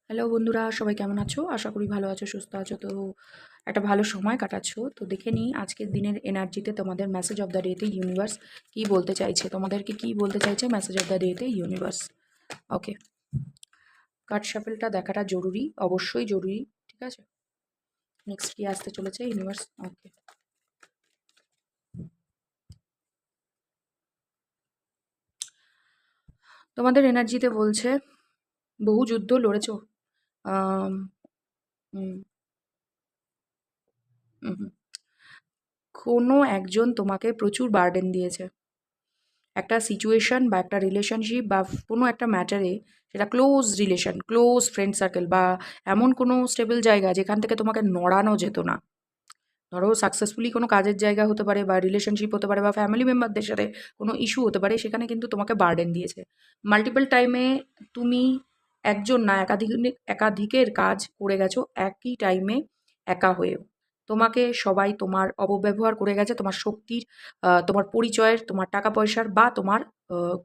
Hello বন্ধুরা, সবাই কেমন আছো? আশা করি ভালো আছো, সুস্থ আছো। তো একটা ভালো সময় কাটাচ্ছো। তো দেখে নিই আজকের দিনের এনার্জিতে তোমাদের মেসেজ অফ দ্য ডেতে ইউনিভার্স কী বলতে চাইছে, তোমাদেরকে কী বলতে চাইছে মেসেজ অফ দ্য ডেতে ইউনিভার্স। ওকে, কার্ড শাফেলটা দেখাটা জরুরি, অবশ্যই জরুরি। ঠিক আছে, নেক্সট কি আসতে চলেছে ইউনিভার্স। ওকে, তোমাদের এনার্জিতে বলছে বহু যুদ্ধ লড়েছো। আম, হুম, হুম, হুম। কোনো একজন তোমাকে প্রচুর বার্ডেন দিয়েছে। একটা সিচুয়েশন বা একটা রিলেশনশিপ বা কোনো একটা ম্যাটারে, সেটা close relation, close friend circle বা এমন কোনো স্টেবল জায়গা যেখান থেকে তোমাকে নড়ানো যেত না। ধরো সাকসেসফুলি কোনো কাজের জায়গা হতে পারে বা রিলেশনশিপ হতে পারে বা ফ্যামিলি মেম্বারদের সাথে কোনো ইস্যু হতে পারে, সেখানে কিন্তু তোমাকে বার্ডেন দিয়েছে। মাল্টিপল টাইমে তুমি একজন না একাধিকের কাজ করে গেছো একই টাইমে, একা হয়েও। তোমাকে সবাই তোমার অপব্যবহার করে গেছে, তোমার শক্তির, তোমার পরিচয়ের, তোমার টাকা পয়সার বা তোমার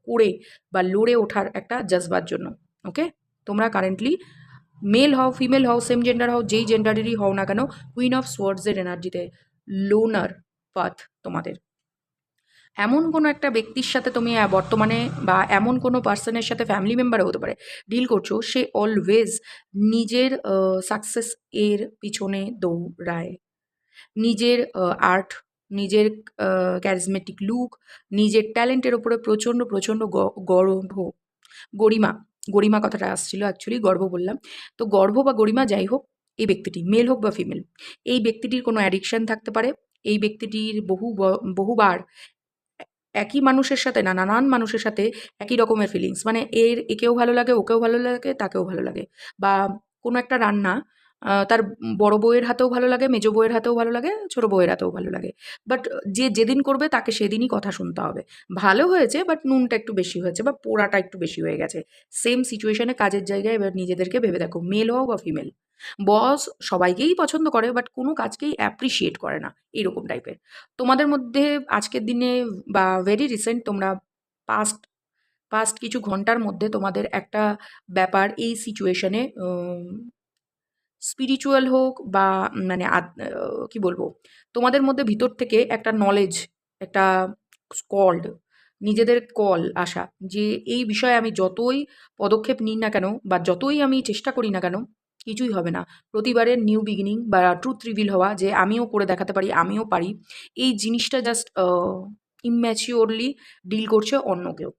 করে বা লড়ে ওঠার একটা জজবার জন্য। ওকে, তোমরা কারেন্টলি মেল হও, ফিমেল হও, সেম জেন্ডার হও, যেই জেন্ডারেরই হও না কেন, কুইন অফ সোয়ার্ডসের এনার্জিতে লোনার পাথ তোমাদের। এমন কোনো একটা ব্যক্তির সাথে তুমি বর্তমানে বা এমন কোনো পার্সনের সাথে ফ্যামিলি মেম্বারও হতে পারে ডিল করছো, সে অলওয়েজ নিজের সাকসেস এর পিছনে দৌড়ায়। নিজের আর্ট, নিজের ক্যারিজমেটিক লুক, নিজের ট্যালেন্টের ওপরে প্রচণ্ড প্রচণ্ড গর্ব, গরিমা, গরিমা কথাটা আসছিল অ্যাকচুয়ালি, গর্ব বললাম। তো গর্ব বা গরিমা যাই হোক, এই ব্যক্তিটি মেল হোক বা ফিমেল, এই ব্যক্তিটির কোনো অ্যাডিকশন থাকতে পারে। এই ব্যক্তিটির বহুবার একই মানুষের সাথে না, নানান মানুষের সাথে একই রকমের ফিলিংস, মানে একেও ভালো লাগে, ওকেও ভালো লাগে, তাকেও ভালো লাগে। বা কোনো একটা রান্না তার বড় বউয়ের হাতেও ভালো লাগে, মেজো বউয়ের হাতেও ভালো লাগে, ছোট বউয়ের হাতেও ভালো লাগে। বাট যে যেদিন করবে তাকে সেদিনই কথা শুনতে হবে। ভালো হয়েছে বাট নুনটা একটু বেশি হয়েছে বা পোড়াটা একটু বেশি হয়ে গেছে। সেম সিচুয়েশনে কাজের জায়গায় এবার নিজেদেরকে ভেবে দেখো, মেল হও বা ফিমেল। বস সবাইকেই পছন্দ করে বাট কোনো কাজকেই অ্যাপ্রিসিয়েট করে না, এরকম টাইপের। তোমাদের মধ্যে আজকের দিনে বা ভেরি রিসেন্ট, তোমরা পাস্ট পাস্ট কিছু ঘন্টার মধ্যে তোমাদের একটা ব্যাপার এই সিচুয়েশনে, স্পিরিচুয়াল হোক বা মানে কি বলবো, তোমাদের মধ্যে ভিতর থেকে একটা নলেজ, একটা কল্ড, নিজেদের কল আসা, যে এই বিষয়ে আমি যতই পদক্ষেপ নিই না কেন বা যতই আমি চেষ্টা করি না কেন, কিছুই হবে না। প্রতিবারের নিউ বিগিনিং বা ট্রুথ রিভিল হওয়া, যে আমিও করে দেখাতে পারি, আমিও পারি, এই জিনিসটা জাস্ট ইম্যাচিওরলি ডিল করছে অন্য কেউ,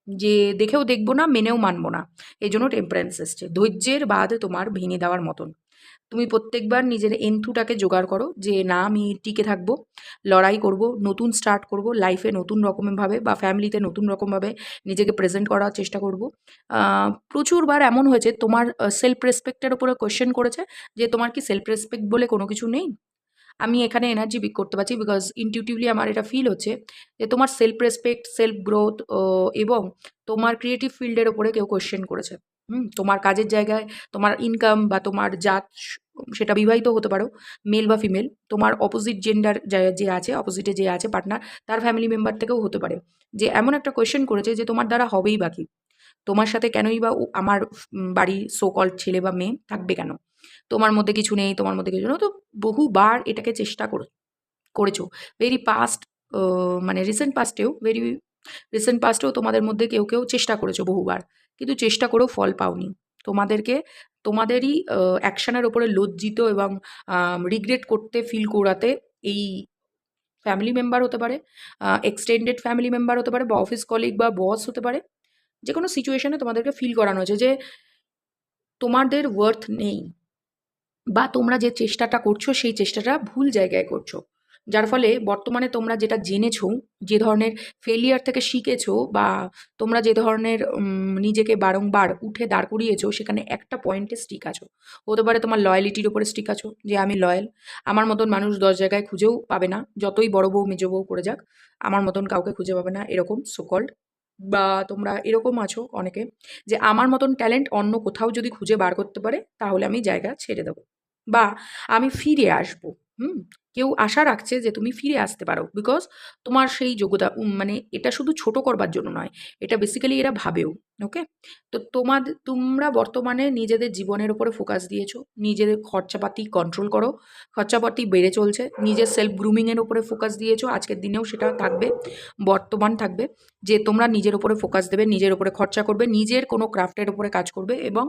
যে দেখেও দেখবো না, মেনেও মানবো না। এই জন্য টেম্পারেন্স এসছে, ধৈর্যের বাঁধ তোমার ভেঙে দেওয়ার মতন। তুমি প্রত্যেকবার নিজের এন্থুটাকে জোগাড় করো যে না, আমি টিকে থাকবো, লড়াই করব, নতুন স্টার্ট করব লাইফে, নতুন রকমভাবে বা ফ্যামিলিতে নতুন রকমভাবে নিজেকে প্রেজেন্ট করার চেষ্টা করব। প্রচুরবার এমন হয়েছে তোমার সেলফ রেসপেক্টের উপরে কোয়েশ্চেন করেছে, যে তোমার কি সেলফ রেসপেক্ট বলে কোনো কিছু নেই। আমি এখানে এনার্জি পিক করতে পারছি বিকজ ইনটিউটিভলি আমার এটা ফিল হচ্ছে যে তোমার সেলফ রেসপেক্ট, সেলফ গ্রোথ এবং তোমার ক্রিয়েটিভ ফিল্ডের ওপরে কেউ কোয়েশ্চেন করেছে। তোমার কাজের জায়গায় তোমার ইনকাম বা তোমার জাত, সেটা বিবাহিত হতে পারো, মেল বা ফিমেল, তোমার অপোজিট জেন্ডার যে আছে, অপোজিটে যে আছে পার্টনার, তার ফ্যামিলি মেম্বার থেকেও হতে পারে, যে এমন একটা কোয়েশ্চেন করেছে যে তোমার দ্বারা হবেই বাকি, তোমার সাথে কেনই বা আমার বাড়ির সো কল্ড ছেলে বা মেয়ে থাকবে কেন, তোমার মধ্যে কিছু নেই, তোমার মধ্যে কিছু নেই। তো বহুবার এটাকে চেষ্টা করেছো। ভেরি পাস্ট, মানে রিসেন্ট পাস্টেও, ভেরি রিসেন্ট পাস্টেও তোমাদের মধ্যে কেউ কেউ চেষ্টা করেছো বহুবার, কিন্তু চেষ্টা করেও ফল পাওনি। তোমাদেরকে তোমাদেরই অ্যাকশনের ওপরে লজ্জিত এবং রিগ্রেট করতে, ফিল করাতে এই ফ্যামিলি মেম্বার হতে পারে, এক্সটেন্ডেড ফ্যামিলি মেম্বার হতে পারে, বা অফিস কলিগ বা বস হতে পারে। যে কোনো সিচুয়েশনে তোমাদেরকে ফিল করানো হয়েছে যে তোমাদের ওয়ার্থ নেই, বা তোমরা যে চেষ্টাটা করছো সেই চেষ্টাটা ভুল জায়গায় করছো। যার ফলে বর্তমানে তোমরা যেটা জেনেছো, যে ধরনের ফেলিয়ার থেকে শিখেছো, বা তোমরা যে ধরনের নিজেকে বারংবার উঠে দাঁড় করিয়েছো, সেখানে একটা পয়েন্টে স্টিক আছো। হতে পারে তোমার লয়ালিটির উপরে স্টিক আছো, যে আমি লয়াল, আমার মতন মানুষ 10 জায়গায় খুঁজেও পাবে না, যতই বড় বউ মেজো বউ করে যাক, আমার মতন কাউকে খুঁজে পাবে না, এরকম সোকল্ড। বা তোমরা এরকম আছো অনেকে, যে আমার মতন ট্যালেন্ট অন্য কোথাও যদি খুঁজে বার করতে পারে তাহলে আমি জায়গা ছেড়ে দেবো, বা আমি ফিরে আসবো। হুম কেউ আশা রাখছে যে তুমি ফিরে আসতে পারো, বিকজ তোমার সেই যোগ্যতা মানে এটা শুধু ছোট করবার জন্য নয়, এটা বেসিক্যালি এরা ভাবেও। ওকে, তো তোমরা বর্তমানে নিজেদের জীবনের উপরে ফোকাস দিয়েছো, নিজেদের খরচাপাতি কন্ট্রোল করো, খরচাপাতি বেড়ে চলছে, নিজের সেলফ গ্রুমিংয়ের উপরে ফোকাস দিয়েছো, আজকের দিনেও সেটা থাকবে, বর্তমান থাকবে, যে তোমরা নিজের উপরে ফোকাস দেবে, নিজের উপরে খরচা করবে, নিজের কোনো ক্রাফটের উপরে কাজ করবে এবং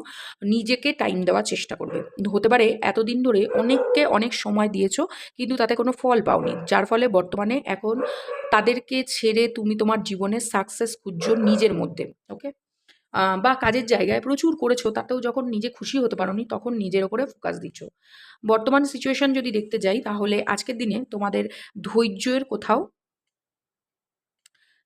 নিজেকে টাইম দেওয়ার চেষ্টা করবে। হতে পারে এতদিন ধরে অনেককে অনেক সময় দিয়েছো কিন্তু তাতে কোনো ফল পাওনি, যার ফলে বর্তমানে এখন তাদেরকে ছেড়ে তুমি তোমার জীবনের সাকসেস খুঁজছো নিজের মধ্যে। ওকে, বা কাজের জায়গায় প্রচুর করেছো, তাতেও যখন নিজে খুশি হতে পারোনি তখন নিজের ওপরে ফোকাস দিচ্ছ। বর্তমান সিচুয়েশন যদি দেখতে যাই তাহলে আজকের দিনে তোমাদের ধৈর্যের কোথাও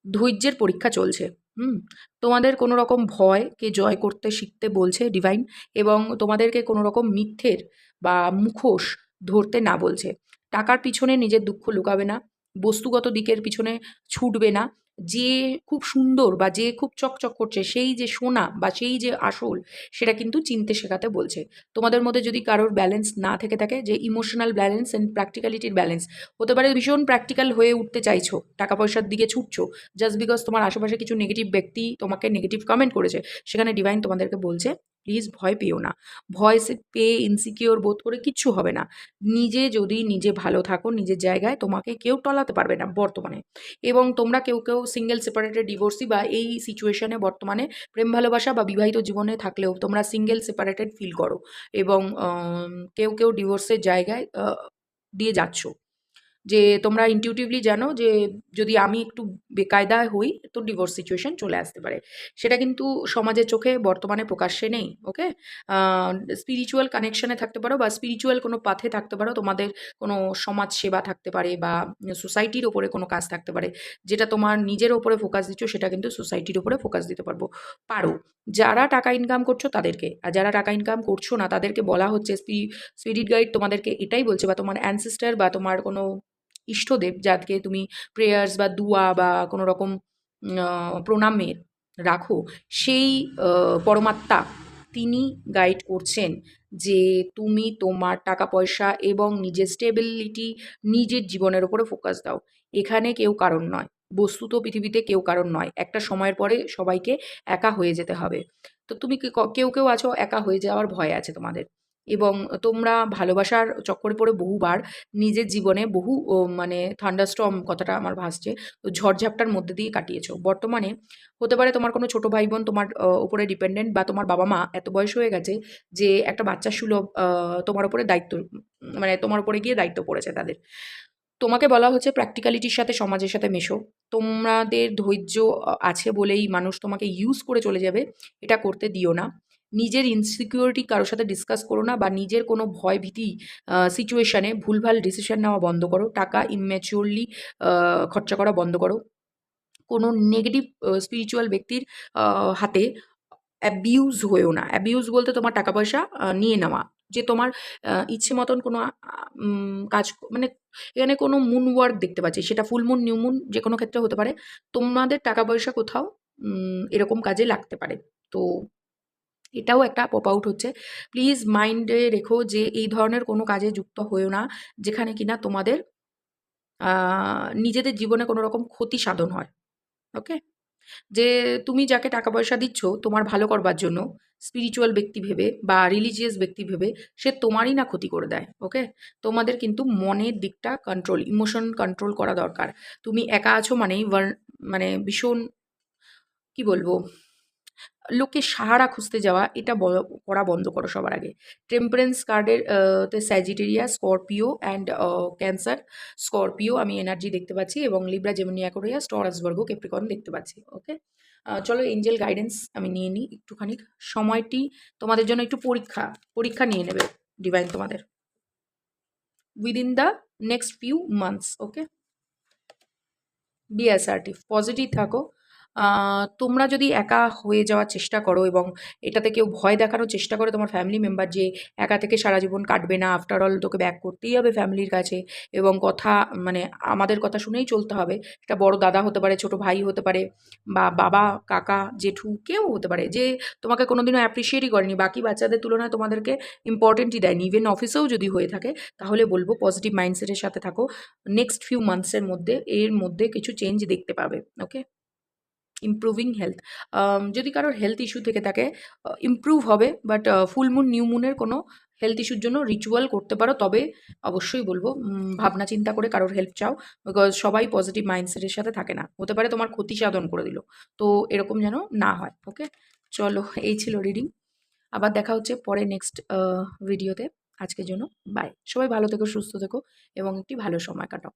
ধৈর্যের পরীক্ষা চলছে। হুম, তোমাদের কোনো রকম ভয়কে জয় করতে শিখতে বলছে ডিভাইন, এবং তোমাদেরকে কোনো রকম মিথ্যের বা মুখোশ ধরতে না বলছে। টাকার পিছনে নিজের দুঃখ লুকাবে না, বস্তুগত দিকের পিছনে ছুটবে না। যে খুব সুন্দর বা যে খুব চকচক করছে সেই যে সোনা বা সেই যে আসল, সেটা কিন্তু চিনতে শেখাতে বলছে। তোমাদের মধ্যে যদি কারোর ব্যালেন্স না থেকে থাকে, যে ইমোশনাল ব্যালেন্স অ্যান্ড প্র্যাকটিক্যালিটির ব্যালেন্স, হতে পারে ভীষণ প্র্যাকটিক্যাল হয়ে উঠতে চাইছো, টাকা পয়সার দিকে ছুটছো, জাস্ট বিকজ তোমার আশেপাশে কিছু নেগেটিভ ব্যক্তি তোমাকে নেগেটিভ কমেন্ট করেছে। সেখানে ডিভাইন তোমাদেরকে বলছে প্লিজ ভয় পেও না, ভয় পেয়ে ইনসিকিওর বোধ করে কিচ্ছু হবে না। নিজে যদি নিজে ভালো থাকো নিজের জায়গায়, তোমাকে কেউ টলাতে পারবে না বর্তমানে। এবং তোমরা কেউ কেউ সিঙ্গেল সেপারেটেড ডিভোর্সি বা এই সিচুয়েশনে বর্তমানে প্রেম ভালোবাসা বা বিবাহিত জীবনে থাকলেও তোমরা সিঙ্গেল সেপারেটেড ফিল করো, এবং কেউ কেউ ডিভোর্সের জায়গায় দিয়ে যাচ্ছ, যে তোমরা ইনটিউটিভলি জানো যে যদি আমি একটু বেকায়দা হই তো ডিভোর্স সিচুয়েশন চলে আসতে পারে। সেটা কিন্তু সমাজের চোখে বর্তমানে প্রকাশ্যে নেই। ওকে, স্পিরিচুয়াল কানেকশনে থাকতে পারো বা স্পিরিচুয়াল কোনো পাথে থাকতে পারো, তোমাদের কোনো সমাজ সেবা থাকতে পারে বা সোসাইটির ওপরে কোনো কাজ থাকতে পারে, যেটা তোমার নিজের ওপরে ফোকাস দিচ্ছ সেটা কিন্তু সোসাইটির ওপরে ফোকাস দিতে পারো। যারা টাকা ইনকাম করছো তাদেরকে, আর যারা টাকা ইনকাম করছো না তাদেরকে বলা হচ্ছে, স্পিরিট গাইড তোমাদেরকে এটাই বলছে, বা তোমার অ্যানসিস্টার বা তোমার কোনো ইষ্টদেব যাদেরকে তুমি প্রেয়ার্স বা দুয়া বা কোনো রকম প্রণামে রাখো, সেই পরমাত্মা তিনি গাইড করছেন যে তুমি তোমার টাকা পয়সা এবং নিজের স্টেবিলিটি, নিজের জীবনের উপরে ফোকাস দাও। এখানে কেউ কারণ নয়, বস্তুত পৃথিবীতে কেউ কারণ নয়, একটা সময়ের পরে সবাইকে একা হয়ে যেতে হবে। তো তুমি কেউ কেউ আছো একা হয়ে যাওয়ার ভয় আছে তোমাদের, এবং তোমরা ভালোবাসার চক্করে পড়ে বহুবার নিজের জীবনে বহু মানে থান্ডারস্টর্ম কথাটা আমার ভাসছে, তো ঝড়ঝাপটার মধ্যে দিয়ে কাটিয়েছো। বর্তমানে হতে পারে তোমার কোনো ছোটো ভাই বোন তোমার উপরে ডিপেন্ডেন্ট, বা তোমার বাবা মা এত বয়স হয়ে গেছে যে একটা বাচ্চা সুলভ তোমার উপরে দায়িত্ব, মানে তোমার উপরে গিয়ে দায়িত্ব পড়েছে তাদের। তোমাকে বলা হচ্ছে প্র্যাকটিক্যালিটির সাথে সমাজের সাথে মেশো। তোমাদের ধৈর্য আছে বলেই মানুষ তোমাকে ইউজ করে চলে যাবে, এটা করতে দিও না। নিজের ইনসিকিউরিটি কারোর সাথে ডিসকাস করো না, বা নিজের কোনো ভয় ভীতি সিচুয়েশনে ভুলভাল ডিসিশন নেওয়া বন্ধ করো, টাকা ইম্যাচিওরলি খরচা করা বন্ধ করো। কোনো নেগেটিভ স্পিরিচুয়াল ব্যক্তির হাতে অ্যাবিউজ হয়েও না। অ্যাবিউজ বলতে তোমার টাকা পয়সা নিয়ে নেওয়া, যে তোমার ইচ্ছে মতন কোনো কাজ মানে এখানে কোনো মুন ওয়ার্ক দেখতে পাচ্ছি, সেটা ফুল মুন, নিউ মুন যে কোনো ক্ষেত্রে হতে পারে। তোমাদের টাকা পয়সা কোথাও এরকম কাজে লাগতে পারে। তো এটাও একটা পপ আউট হচ্ছে। প্লিজ মাইন্ডে রেখো যে এই ধরনের কোনো কাজে যুক্ত হয়েও না, যেখানে কিনা তোমাদের নিজেদের জীবনে কোনো রকম ক্ষতি সাধন হয়। ওকে, যে তুমি যাকে টাকা পয়সা দিচ্ছ তোমার ভালো করবার জন্য, স্পিরিচুয়াল ব্যক্তি ভেবে বা রিলিজিয়াস ব্যক্তি ভেবে, সে তোমারই না ক্ষতি করে দেয়। ওকে, তোমাদের কিন্তু মনের দিকটা কন্ট্রোল, ইমোশন কন্ট্রোল করা দরকার। তুমি একা আছো মানেই মানে ভীষণ কি বলবো, লোকের সাহারা খুঁজতে যাওয়া, এটা করা বন্ধ করো সবার আগে। টেম্পারেন্স কার্ডের তে Sagittarius, Scorpio and cancer. Scorpio আমি এনার্জি দেখতে পাচ্ছি, এবং Libra, Gemini, Aquarius, Taurus, Virgo, Capricorn দেখতে পাচ্ছি। ওকে, চলো এঞ্জেল গাইডেন্স আমি নিয়ে নিই একটুখানি। সময়টি তোমাদের জন্য একটু পরীক্ষা পরীক্ষা নিয়ে নেবে ডিভাইন তোমাদের within the next few months. Okay, B assertive, positive থাকো, তোমরা যদি একা হয়ে যাওয়ার চেষ্টা করো এবং এটাতে কেউ ভয় দেখানোর চেষ্টা করে তোমার ফ্যামিলি মেম্বার যে একা থেকে সারা জীবন কাটবে না, আফটার অল তোকে ব্যাক করতেই হবে ফ্যামিলির কাছে এবং কথা মানে আমাদের কথা শুনেই চলতে হবে। এটা বড় দাদা হতে পারে, ছোট ভাই হতে পারে বা বাবা, কাকা, জেঠু কেউ হতে পারে যে তোমাকে কোনোদিনও অ্যাপ্রিশিয়েটই করেনি, বাকি বাচ্চাদের তুলনায় তোমাদেরকে ইম্পর্টেন্টই দেয়নি। ইভেন অফিসেও যদি হয়ে থাকে তাহলে বলবো পজিটিভ মাইন্ডসেটের সাথে থাকো। নেক্সট ফিউ মান্থসের মধ্যে এর মধ্যে কিছু চেঞ্জ দেখতে পাবে। ওকে? ইমপ্রুভিং হেলথ, যদি কারোর হেলথ ইস্যু থেকে থাকে ইমপ্রুভ হবে, বাট ফুল মুন নিউ মুনের কোনো হেলথ ইস্যুর জন্য রিচুয়াল করতে পারো, তবে অবশ্যই বলবো ভাবনা চিন্তা করে কারোর হেল্প চাও, বিকজ সবাই পজিটিভ মাইন্ডসেটের সাথে থাকে না, হতে পারে তোমার ক্ষতি সাধন করে দিল। তো এরকম যেন না হয়। ওকে, চলো, এই ছিল রিডিং। আবার দেখা হচ্ছে পরে নেক্সট ভিডিওতে। আজকের জন্য বাই। সবাই ভালো থেকো, সুস্থ থেকো এবং একটি ভালো সময় কাটাও।